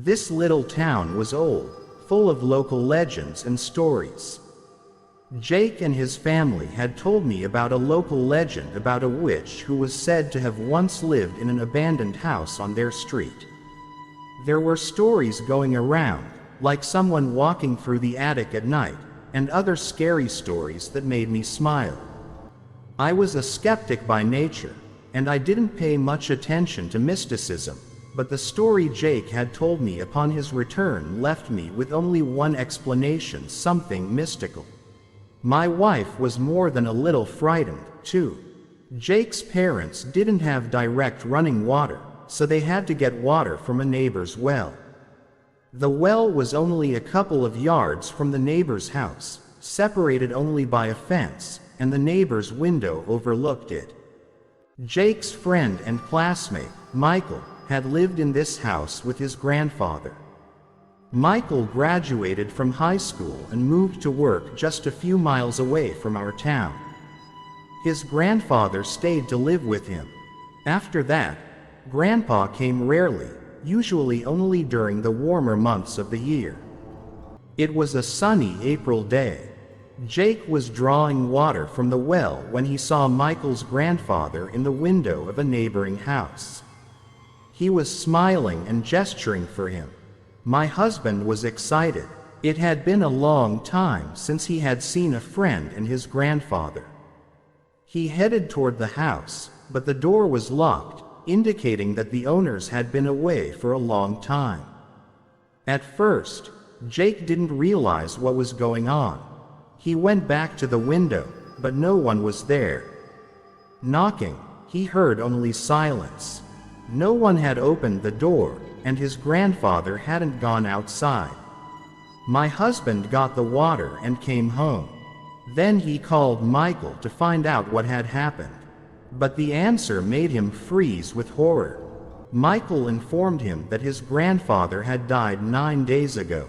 This little town was old, full of local legends and stories. Jake and his family had told me about a local legend about a witch who was said to have once lived in an abandoned house on their street. There were stories going around, like someone walking through the attic at night, and other scary stories that made me smile. I was a skeptic by nature, and I didn't pay much attention to mysticism, but the story Jake had told me upon his return left me with only one explanation: something mystical. My wife was more than a little frightened, too. Jake's parents didn't have direct running water, so they had to get water from a neighbor's well. The well was only a couple of yards from the neighbor's house, separated only by a fence, and the neighbor's window overlooked it. Jake's friend and classmate, Michael, had lived in this house with his grandfather. Michael graduated from high school and moved to work just a few miles away from our town. His grandfather stayed to live with him. After that, Grandpa came rarely, usually only during the warmer months of the year. It was a sunny April day. Jake was drawing water from the well when he saw Michael's grandfather in the window of a neighboring house. He was smiling and gesturing for him. My husband was excited. It had been a long time since he had seen a friend and his grandfather. He headed toward the house, but the door was locked, indicating that the owners had been away for a long time. At first, Jake didn't realize what was going on. He went back to the window, but no one was there. Knocking, he heard only silence. No one had opened the door, and his grandfather hadn't gone outside. My husband got the water and came home. Then he called Michael to find out what had happened. But the answer made him freeze with horror. Michael informed him that his grandfather had died 9 days ago.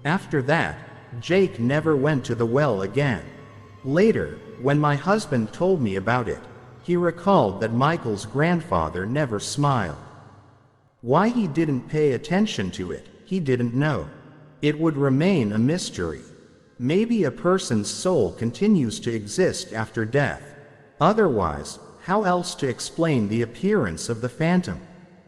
After that, Jake never went to the well again. Later, when my husband told me about it, he recalled that Michael's grandfather never smiled. Why he didn't pay attention to it, he didn't know. It would remain a mystery. Maybe a person's soul continues to exist after death. Otherwise, how else to explain the appearance of the phantom?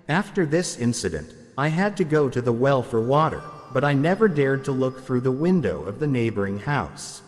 After this incident, I had to go to the well for water, but I never dared to look through the window of the neighboring house.